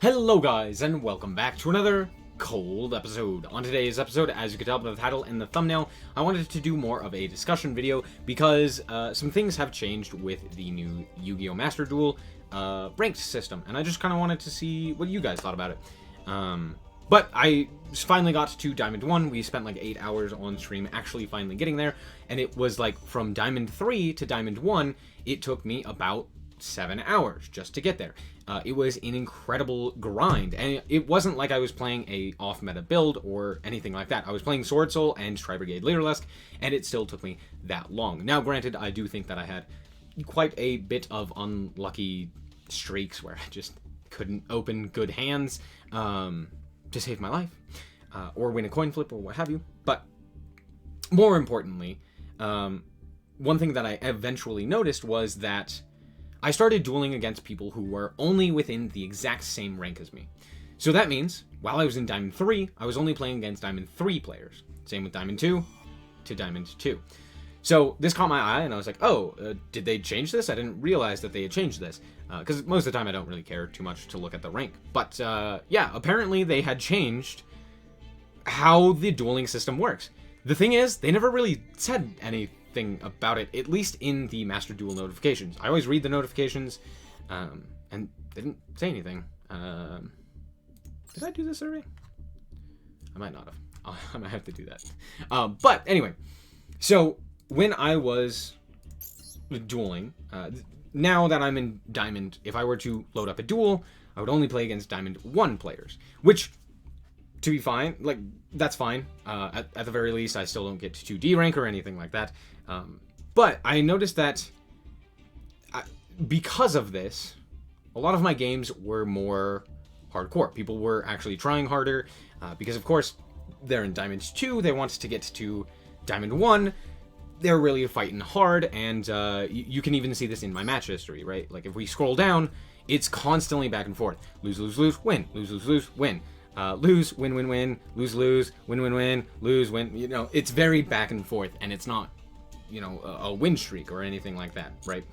Hello guys, and welcome back to another cold episode. On today's episode, as you can tell by the title and the thumbnail, I wanted to do more of a discussion video because some things have changed with the new Yu-Gi-Oh! Master Duel ranked system, and I just kind of wanted to see what you guys thought about it. But I finally got to Diamond 1. We spent like 8 hours on stream actually finally getting there, and it was like from Diamond 3 to Diamond 1, it took me about 7 hours just to get there. It was an incredible grind, and it wasn't like I was playing a off-meta build or anything like that. I was playing Sword Soul and Tri-Brigade Leaderless, and it still took me that long. Now, granted, I do think that I had quite a bit of unlucky streaks where I just couldn't open good hands to save my life, or win a coin flip, or what have you. But more importantly, one thing that I eventually noticed was that I started dueling against people who were only within the exact same rank as me. So that means, while I was in Diamond 3, I was only playing against Diamond 3 players. Same with Diamond 2 to Diamond 2. So this caught my eye, and I was like, oh, did they change this? I didn't realize that they had changed this. Because most of the time I don't really care too much to look at the rank. But yeah, apparently they had changed how the dueling system works. The thing is, they never really said anything about it, at least in the Master Duel notifications. I always read the notifications, and they didn't say anything. Did I do this already? I might not have. I might have to do that. But anyway, so when I was dueling, now that I'm in Diamond, if I were to load up a duel, I would only play against Diamond 1 players, which, to be fine, like, that's fine. At the very least, I still don't get to 2D rank or anything like that. But I noticed that because of this, a lot of my games were more hardcore. People were actually trying harder because, of course, they're in Diamond 2. They want to get to Diamond 1. They're really fighting hard, and you can even see this in my match history, right? Like, if we scroll down, it's constantly back and forth. Lose, lose, lose, win. Lose, lose, lose, win. Lose, win, win, win. Lose, lose, win, win, win. Lose, win. You know, it's very back and forth, and it's not, you know, a win streak or anything like that, right?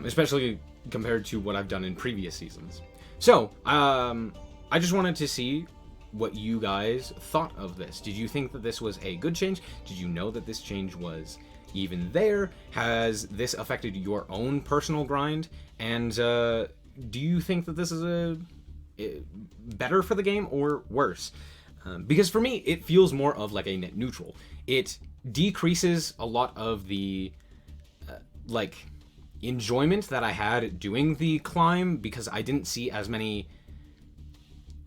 Especially compared to what I've done in previous seasons. So, I just wanted to see what you guys thought of this. Did you think that this was a good change? Did you know that this change was even there? Has this affected your own personal grind? And do you think that this is better for the game or worse? Because for me, it feels more of like a net neutral. It decreases a lot of the like enjoyment that I had doing the climb because I didn't see as many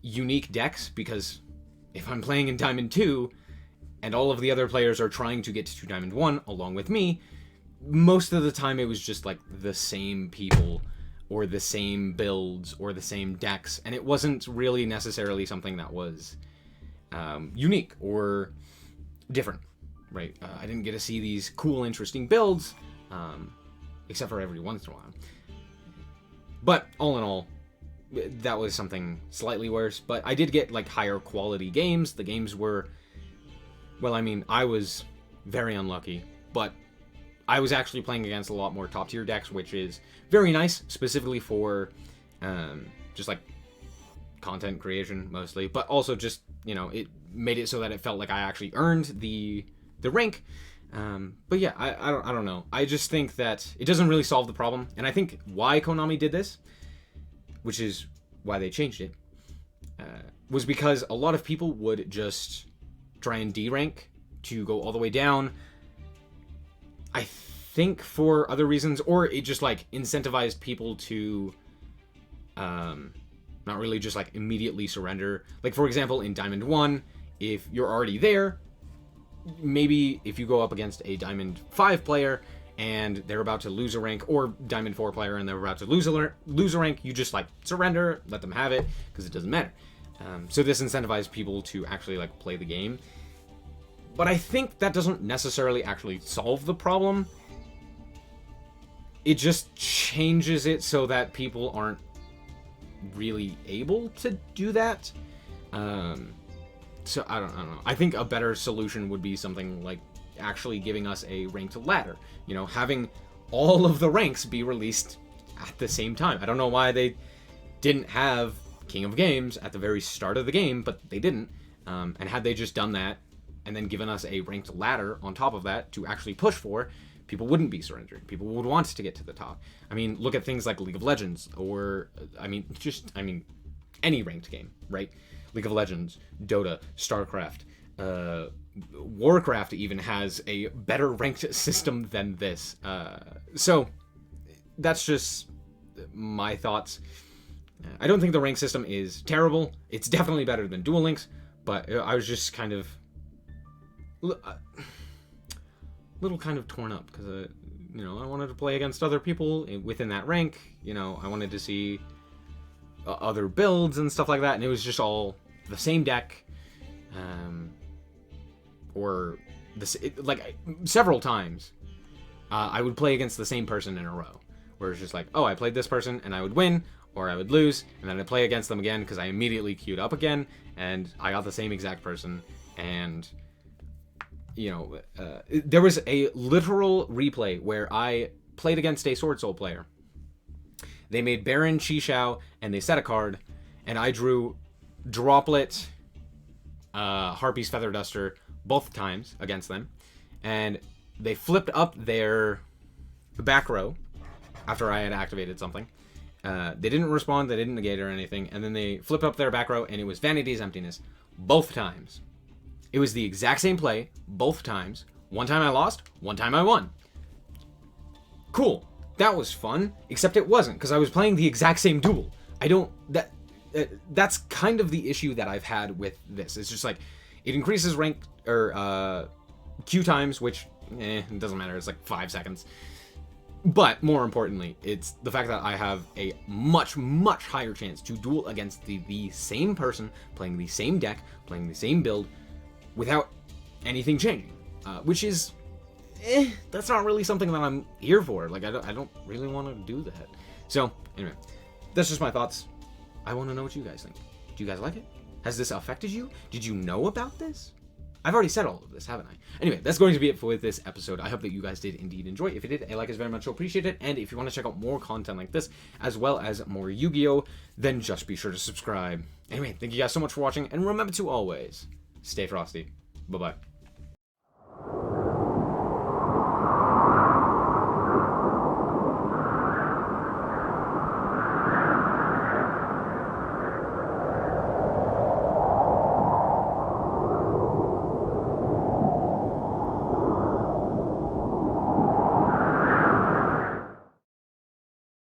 unique decks, because if I'm playing in Diamond 2 and all of the other players are trying to get to Diamond 1 along with me, most of the time it was just like the same people or the same builds or the same decks, and it wasn't really necessarily something that was unique or different, right? I didn't get to see these cool, interesting builds, except for every once in a while. But all in all, that was something slightly worse, but I did get like higher quality games. The games were, well, I mean, I was very unlucky, but I was actually playing against a lot more top tier decks, which is very nice, specifically for just like content creation mostly, but also just, you know, it made it so that it felt like I actually earned the rank. But yeah, I don't know. I just think that it doesn't really solve the problem, and I think why Konami did this, which is why they changed it, was because a lot of people would just try and D-rank to go all the way down, I think for other reasons, or it just like incentivized people to not really just like immediately surrender. Like, for example, in Diamond 1, if you're already there, maybe if you go up against a Diamond 5 player and they're about to lose a rank, or Diamond 4 player and they're about to lose a rank, you just like surrender, let them have it, because it doesn't matter. So this incentivized people to actually like play the game. But I think that doesn't necessarily actually solve the problem. It just changes it so that people aren't really able to do that. So I don't know. I think a better solution would be something like actually giving us a ranked ladder. You know, having all of the ranks be released at the same time. I don't know why they didn't have King of Games at the very start of the game, but they didn't. And had they just done that and then given us a ranked ladder on top of that to actually push for, people wouldn't be surrendering. People would want to get to the top. I mean, look at things like League of Legends, or, any ranked game, right? League of Legends, Dota, StarCraft, Warcraft even has a better ranked system than this. So, that's just my thoughts. I don't think the rank system is terrible. It's definitely better than Duel Links, but I was just kind of little kind of torn up because I wanted to play against other people within that rank. I wanted to see other builds and stuff like that, and it was just all the same deck, several times I would play against the same person in a row, where it's just like, oh, I played this person and I would win, or I would lose, and then I'd play against them again because I immediately queued up again and I got the same exact person. And there was a literal replay where I played against a Sword Soul player. They made Baron Chi Shao and they set a card, and I drew Droplet, Harpy's Feather Duster both times against them, and they flipped up their back row after I had activated something. They didn't respond, they didn't negate or anything, and then they flipped up their back row, and it was Vanity's Emptiness both times. It was the exact same play both times. One time I lost, one time I won. Cool. That was fun, except it wasn't, because I was playing the exact same duel. That's kind of the issue that I've had with this. It's just like, it increases rank, or queue times, which, it doesn't matter, it's like 5 seconds. But, more importantly, it's the fact that I have a much, much higher chance to duel against the same person, playing the same deck, playing the same build, without anything changing. Which is, that's not really something that I'm here for. Like, I don't really want to do that. So, anyway, that's just my thoughts. I want to know what you guys think. Do you guys like it? Has this affected you? Did you know about this? I've already said all of this, haven't I? Anyway, that's going to be it for this episode. I hope that you guys did indeed enjoy. If you did, a like is very much appreciated. And if you want to check out more content like this, as well as more Yu-Gi-Oh!, then just be sure to subscribe. Anyway, thank you guys so much for watching, and remember to always stay frosty. Bye-bye.